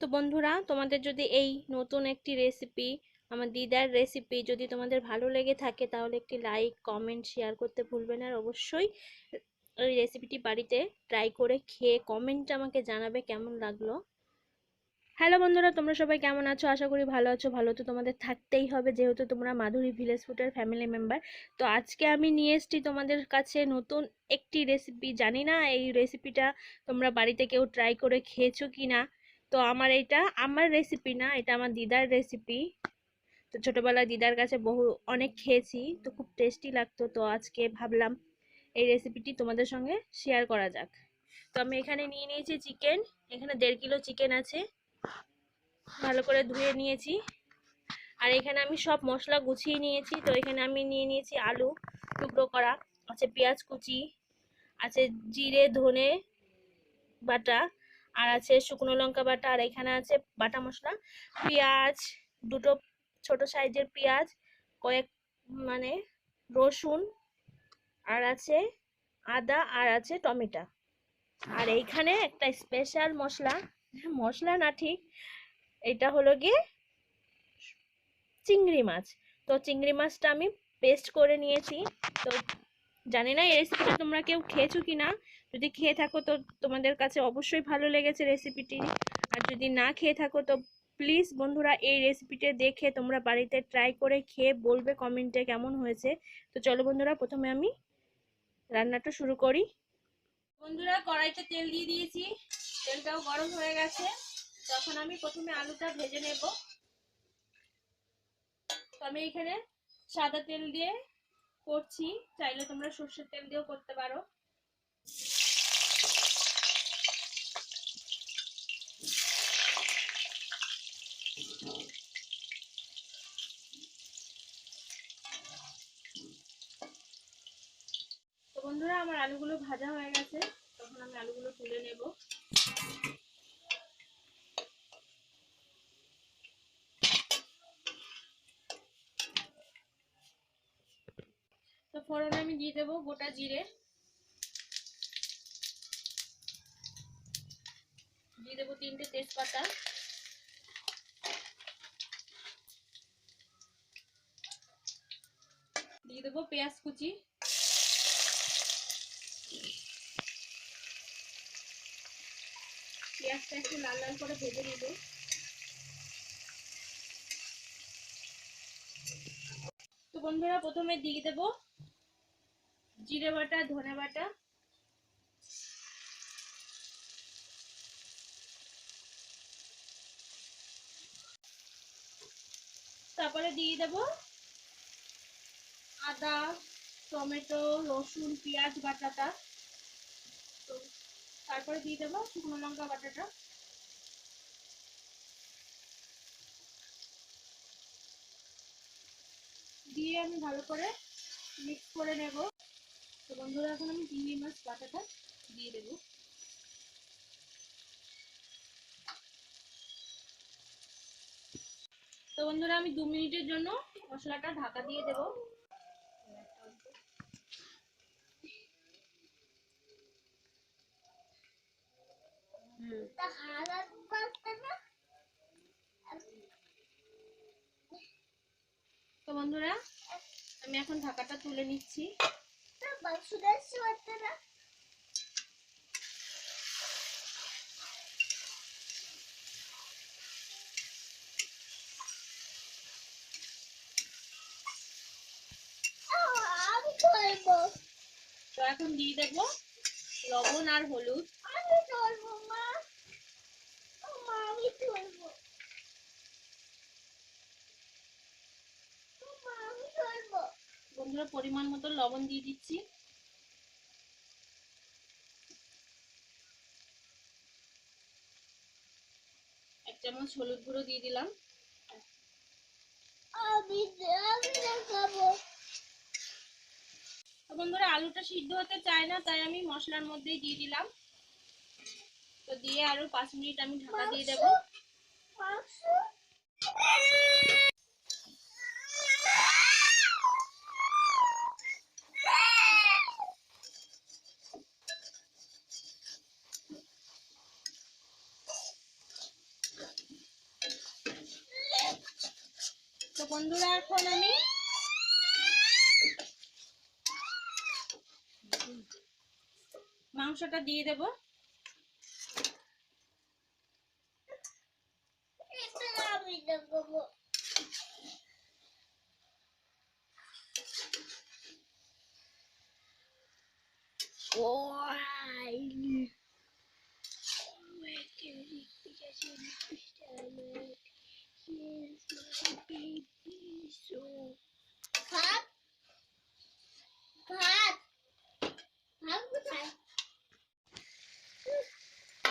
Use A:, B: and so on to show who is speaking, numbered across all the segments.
A: তো বন্ধুরা, তোমাদের যদি এই নতুন একটি রেসিপি, আমার দিদার রেসিপি যদি তোমাদের ভালো লেগে থাকে তাহলে একটি লাইক কমেন্ট শেয়ার করতে ভুলবে না। আর অবশ্যই এই রেসিপিটি বাড়িতে ট্রাই করে খেয়ে কমেন্ট আমাকে জানাবে কেমন লাগলো। হ্যালো বন্ধুরা, তোমরা সবাই কেমন আছো? আশা করি ভালো আছো। ভালো তো তোমাদের থাকতেই হবে, যেহেতু তোমরা মাধুরী ভিলেজ ফুডের ফ্যামিলি মেম্বার। তো আজকে আমি নিয়ে এসেছি তোমাদের কাছে নতুন একটি রেসিপি। জানি না এই রেসিপিটা তোমরা বাড়িতে কেউ ট্রাই করে খেয়েছো কি না। তো এটা আমার রেসিপি না, এটা আমার দিদার রেসিপি। তো ছোটবেলায় দিদার কাছে অনেক খেয়েছি, তো খুব টেস্টি লাগতো। তো আজকে ভাবলাম এই রেসিপিটি তোমাদের সঙ্গে শেয়ার করা যাক। তো আমি এখানে নিয়ে নিয়েছি চিকেন। এখানে 1.5 কিলো চিকেন আছে, ভালো করে ধুয়ে নিয়েছি। আর এখানে আমি সব মশলা গুছিয়ে নিয়েছি। তো এখানে আমি নিয়ে নিয়েছি আলু টুকরো করা, আছে পেঁয়াজ কুচি, আছে জিরে ধনে বাটা, আর আছে শুকনো লঙ্কা বাটা, আর এখানে আছে বাটা মশলা, পেঁয়াজ, দুটো ছোট সাইজের পেঁয়াজ, কয়েক মানে রসুন, আর আছে আদা, আর আছে টমেটো। আর এইখানে একটা স্পেশাল মশলা, মশলা না ঠিক, এটা হলো গিয়ে চিংড়ি মাছ। তো চিংড়ি মাছটা আমি পেস্ট করে নিয়েছি। তো জানি না এই রেসিপিটা তোমরা কেউ খেয়েছো কি না। যদি খেয়ে থাকো তো তোমাদের কাছে অবশ্যই ভালো লেগেছে রেসিপিটি। আর যদি না খেয়ে থাকো তো প্লিজ বন্ধুরা, এই রেসিপিটা দেখে তোমরা বাড়িতে ট্রাই করে খেয়ে বলবে কমেন্টে কেমন হয়েছে। তো চলো বন্ধুরা, প্রথমে আমি রান্নাটা শুরু করি। বন্ধুরা, কড়াইতে তেল দিয়ে দিয়েছি, তেলটাও গরম হয়ে গেছে। তখন আমি প্রথমে আলুটা ভেজে নেব। তো আমি এখানে সাদা তেল দিয়ে করছি, চাইলে তোমরা সর্ষের তেল দিয়েও করতে পারো। তো বন্ধুরা, আমার আলুগুলো ভাজা হয়ে গেছে, তখন আমি আলুগুলো তুলে নেব। তো ফোড়নে আমি দিয়ে দেবো গোটা জিরে, দিয়ে দেবো 3টে তেজপাতা, দিয়ে দেবো পেঁয়াজ কুচি, পেঁয়াজটা একটু লাল লাল করে ভেজে নেব। তো বন্ধুরা, প্রথমে দিয়ে দেবো জিরে বাটা, ধনে বাটা, তারপরে দিয়ে দেবো আদা, টমেটো, রসুন, পেঁয়াজ বাটাটা। তো তারপরে দিয়ে দেবো শুকনো লঙ্কা বাটাটা, দিয়ে আমি ভালো করে মিক্স করে নেব। তো বন্ধুরা, এখন আমি চিংড়ি মাছ বাটাটা দিয়ে দেবো। তো বন্ধুরা, আমি 2 মিনিটের জন্য মশলাটা ঢাকা দিয়ে দেব। তো বন্ধুরা, আমি এখন ঢাকাটা তুলে নিচ্ছি। তো এখন দিয়ে দেবো লবণ আর হলুদ। বন্ধুরা, পরিমাণ মতো লবণ দিয়ে দিচ্ছি। এক চামচ হলুদ গুঁড়ো দিয়ে দিলাম। তো বন্ধুরা, আলুটা সিদ্ধ হতে চায় না, তাই আমি মশলার মধ্যেই দিয়ে দিলাম। তো দিয়ে আরো 5 মিনিট আমি ঢাকা দিয়ে দেবো। বন্ধুরা এখন আমি মাংসটা দিয়ে দেব।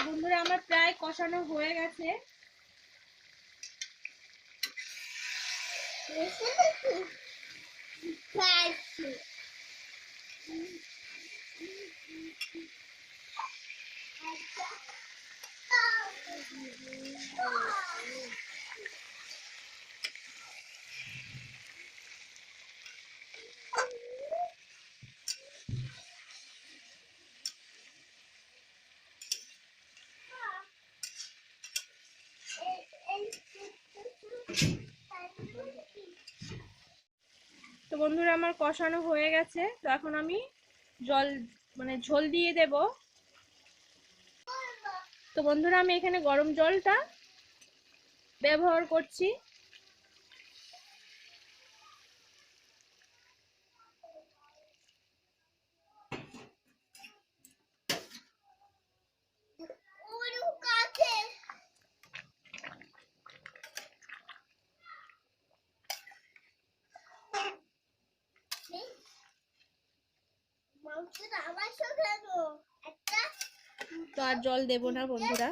A: বন্ধুরা আমার প্রায় কষানো হয়ে গেছে। তো বন্ধুরা আমার কষানো হয়ে গেছে, তো এখন আমি জল ঝোল দিয়ে দেব। তো বন্ধুরা আমি এখানে গরম জলটা ব্যবহার করছি। তো আর জল দেব না বন্ধুরা,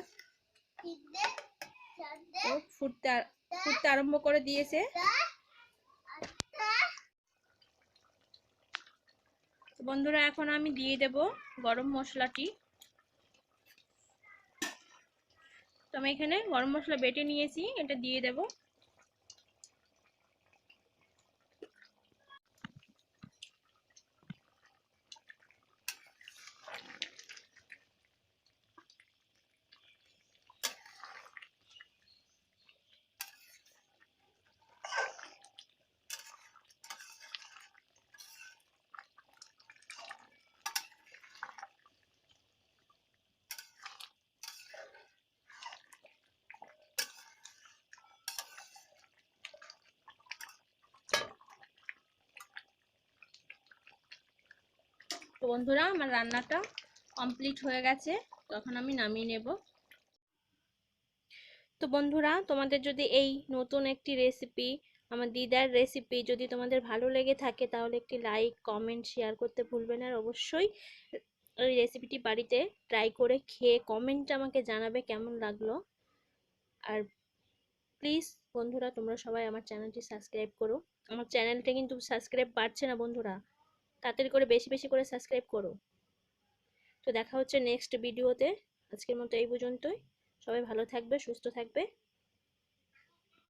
A: ফুটতে আরম্ভ করে দিয়েছে। বন্ধুরা এখন আমি দিয়ে দেব গরম মশলাটি। তো আমি এখানে গরম মশলা বেটে নিয়েছি, এটা দিয়ে দেব। তো বন্ধুরা আমার রান্নাটা কমপ্লিট হয়ে গেছে, তখন আমি নামিয়ে নেব। তো বন্ধুরা তোমাদের যদি এই নতুন একটি রেসিপি, আমার দিদার রেসিপি যদি তোমাদের ভালো লেগে থাকে তাহলে একটি লাইক কমেন্ট শেয়ার করতে ভুলবে না। আর অবশ্যই ওই রেসিপিটি বাড়িতে ট্রাই করে খেয়ে কমেন্টে আমাকে জানাবে কেমন লাগলো। আর প্লিজ বন্ধুরা তোমরা সবাই আমার চ্যানেলটি সাবস্ক্রাইব করো। আমার চ্যানেলটা কিন্তু সাবস্ক্রাইব বাড়ছে না বন্ধুরা, তাড়াতাড়ি করে বেশি বেশি করে সাবস্ক্রাইব করো। তো দেখা হচ্ছে নেক্সট ভিডিওতে। আজকের মতো এই পর্যন্তই। সবাই ভালো থাকবে, সুস্থ থাকবে।